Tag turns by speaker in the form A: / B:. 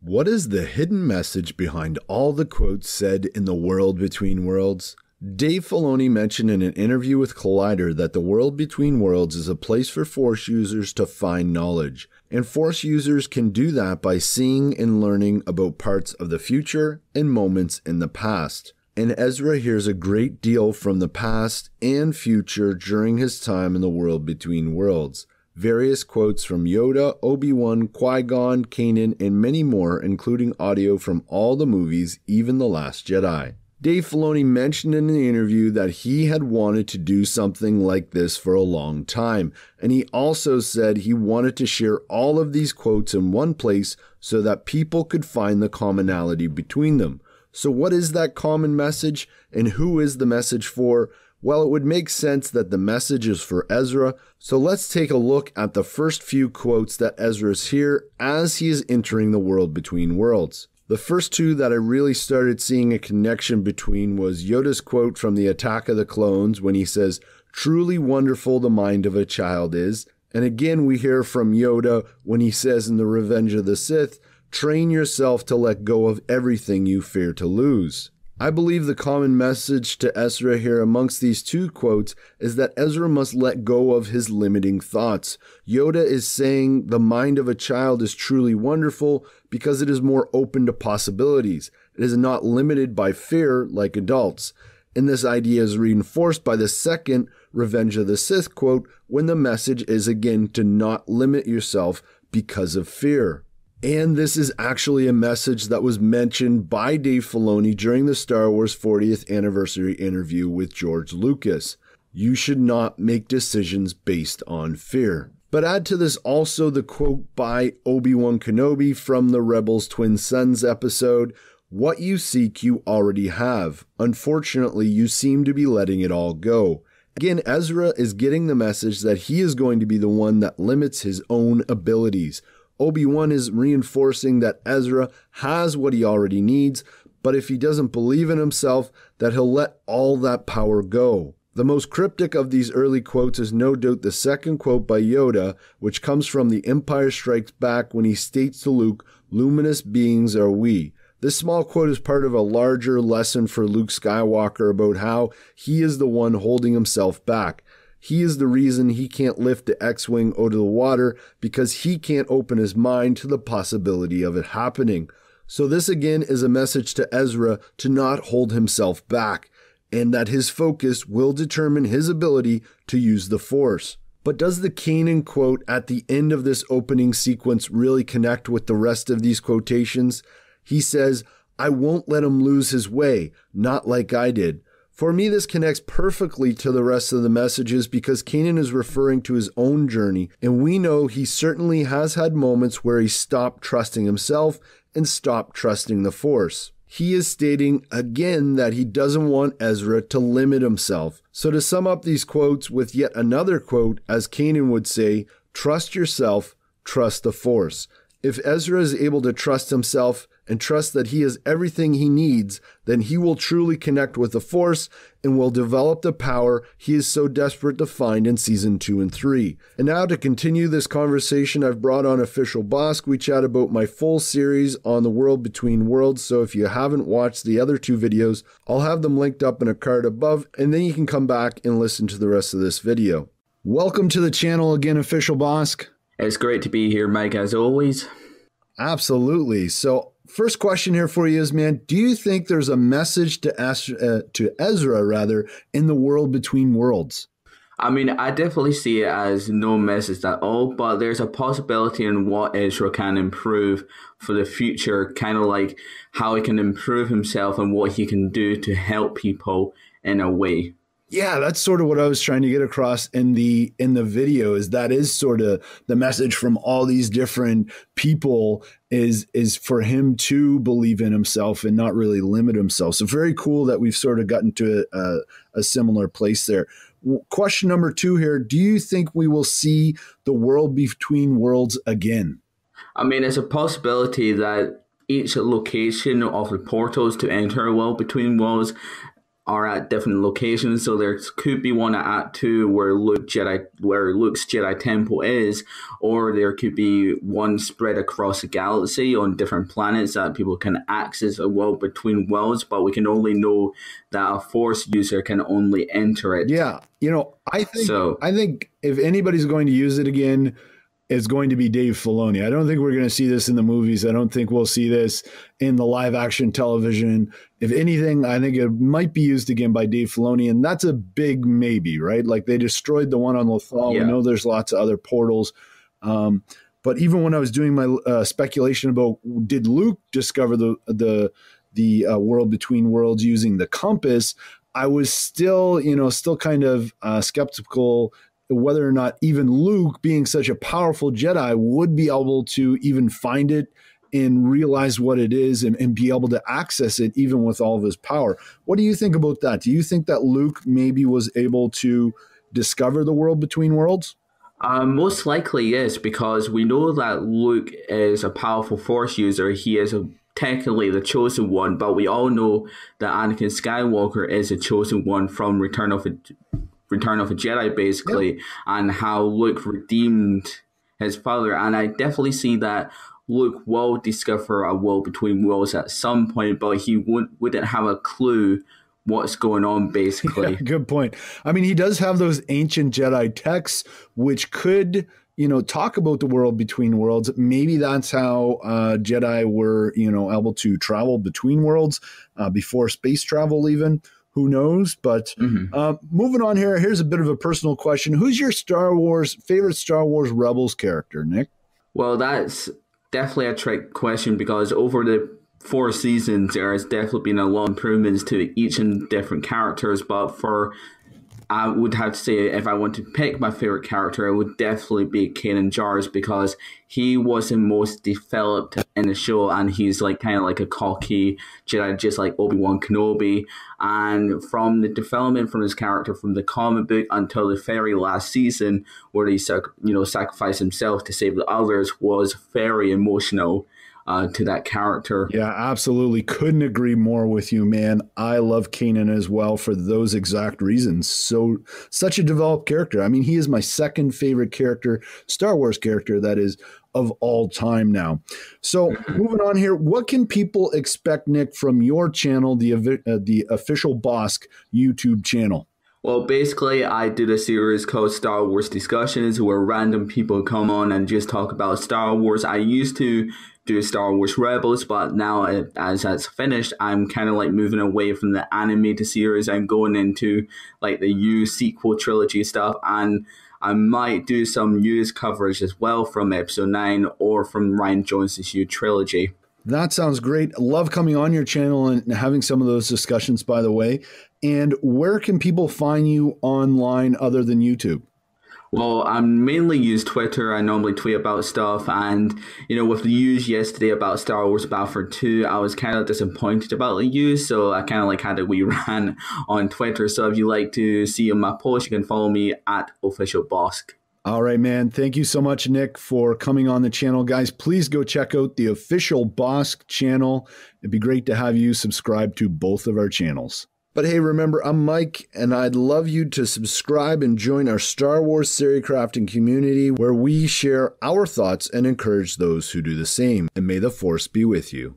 A: What is the hidden message behind all the quotes said in the world between worlds? Dave Filoni mentioned in an interview with Collider that the world between worlds is a place for Force users to find knowledge, and Force users can do that by seeing and learning about parts of the future and moments in the past. And Ezra hears a great deal from the past and future during his time in the world between worlds. Various quotes from Yoda, Obi-Wan, Qui-Gon, Kanan, and many more, including audio from all the movies, even The Last Jedi. Dave Filoni mentioned in the interview that he had wanted to do something like this for a long time, and he also said he wanted to share all of these quotes in one place so that people could find the commonality between them. So what is that common message, and who is the message for? Well, it would make sense that the message is for Ezra, so let's take a look at the first few quotes that Ezra's hear as he is entering the world between worlds. The first two that I really started seeing a connection between was Yoda's quote from the Attack of the Clones when he says, "Truly wonderful the mind of a child is." And again we hear from Yoda when he says in The Revenge of the Sith, "Train yourself to let go of everything you fear to lose." I believe the common message to Ezra here amongst these two quotes is that Ezra must let go of his limiting thoughts. Yoda is saying the mind of a child is truly wonderful because it is more open to possibilities. It is not limited by fear like adults. And this idea is reinforced by the second Revenge of the Sith quote when the message is again to not limit yourself because of fear. And this is actually a message that was mentioned by Dave Filoni during the Star Wars 40th anniversary interview with George Lucas. You should not make decisions based on fear. But add to this also the quote by Obi-Wan Kenobi from the Rebels Twin Sons episode, "What you seek you already have. Unfortunately, you seem to be letting it all go." Again, Ezra is getting the message that he is going to be the one that limits his own abilities. Obi-Wan is reinforcing that Ezra has what he already needs, but if he doesn't believe in himself, that he'll let all that power go. The most cryptic of these early quotes is no doubt the second quote by Yoda, which comes from The Empire Strikes Back when he states to Luke, "Luminous beings are we." This small quote is part of a larger lesson for Luke Skywalker about how he is the one holding himself back. He is the reason he can't lift the X-Wing out of the water because he can't open his mind to the possibility of it happening. So this again is a message to Ezra to not hold himself back, and that his focus will determine his ability to use the Force. But does the Kanan quote at the end of this opening sequence really connect with the rest of these quotations? He says, "I won't let him lose his way, not like I did." For me, this connects perfectly to the rest of the messages because Kanan is referring to his own journey, and we know he certainly has had moments where he stopped trusting himself and stopped trusting the Force. He is stating again that he doesn't want Ezra to limit himself. So to sum up these quotes with yet another quote, as Kanan would say, "Trust yourself, trust the Force." If Ezra is able to trust himself and trust that he has everything he needs, then he will truly connect with the Force and will develop the power he is so desperate to find in Season 2 and 3. And now to continue this conversation, I've brought on Official Bosk. We chat about my full series on the world between worlds, so if you haven't watched the other two videos, I'll have them linked up in a card above, and then you can come back and listen to the rest of this video. Welcome to the channel again, Official Bosk.
B: It's great to be here, Mike, as always.
A: Absolutely. So first question here for you is, man, do you think there's a message to Ezra in the world between worlds?
B: I mean, I definitely see it as no message at all, but there's a possibility in what Ezra can improve for the future, kind of like how he can improve himself and what he can do to help people in a way.
A: Yeah, that's sort of what I was trying to get across in the video, is that is sort of the message from all these different people is for him to believe in himself and not really limit himself. So very cool that we've sort of gotten to a similar place there. Question number 2 here. Do you think we will see the world between worlds again?
B: I mean, it's a possibility that each location of the portals to enter a world between worlds are at different locations. So there could be one at Act 2 where Luke's Jedi Temple is, or there could be one spread across the galaxy on different planets that people can access a world between worlds, but we can only know that a Force user can only enter it.
A: Yeah, I think if anybody's going to use it again, it's going to be Dave Filoni. I don't think we're going to see this in the movies. I don't think we'll see this in the live action television. If anything, I think it might be used again by Dave Filoni, and that's a big maybe, right? Like they destroyed the one on Lothal. Yeah. We know there's lots of other portals. But even when I was doing my speculation about did Luke discover the world between worlds using the compass, I was still kind of skeptical whether or not even Luke, being such a powerful Jedi, would be able to even find it and realize what it is and be able to access it even with all of his power. What do you think about that? Do you think that Luke maybe was able to discover the world between worlds?
B: Most likely, yes, because we know that Luke is a powerful Force user. He is technically the chosen one, but we all know that Anakin Skywalker is a chosen one from Return of a Jedi, basically, yep. And how Luke redeemed his father. And I definitely see that Luke will discover a world between worlds at some point, but he wouldn't have a clue what's going on, basically.
A: Yeah, good point. I mean, he does have those ancient Jedi texts, which could, talk about the world between worlds. Maybe that's how Jedi were, able to travel between worlds before space travel even. Who knows? But moving on here, here's a bit of a personal question. Who's your favorite Star Wars Rebels character, Nick?
B: Well, that's definitely a trick question because over the 4 seasons, there has definitely been a lot of improvements to each and different characters. But I would have to say, if I want to pick my favorite character, it would definitely be Kanan Jarrus because he was the most developed in the show, and he's kind of like a cocky Jedi, just like Obi-Wan Kenobi. And from the development from his character, from the comic book until the very last season, where he sacrificed himself to save the others, was very emotional. To that character.
A: Yeah, absolutely. Couldn't agree more with you, man. I love Kanan as well for those exact reasons. Such a developed character. I mean, he is my second favorite character, Star Wars character, that is, of all time now. So moving on here, what can people expect, Nick, from your channel, the Official Bosk YouTube channel?
B: Well, basically, I did a series called Star Wars Discussions where random people come on and just talk about Star Wars. I used to do Star Wars Rebels, but now as that's finished, I'm kind of moving away from the animated series and going into the U sequel trilogy stuff, and I might do some news coverage as well from Episode 9 or from Rian Jones's U trilogy.
A: That sounds great. Love coming on your channel and having some of those discussions, by the way. And where can people find you online other than YouTube?
B: Well, I mainly use Twitter. I normally tweet about stuff. And, with the news yesterday about Star Wars Battlefront 2, I was kind of disappointed about the news. So I kind of had a wee rant on Twitter. So if you like to see my post, you can follow me at Official Bosk.
A: All right, man. Thank you so much, Nick, for coming on the channel. Guys, please go check out the Official Bosk channel. It'd be great to have you subscribe to both of our channels. But hey, remember, I'm Mike, and I'd love you to subscribe and join our Star Wars series crafting community where we share our thoughts and encourage those who do the same. And may the Force be with you.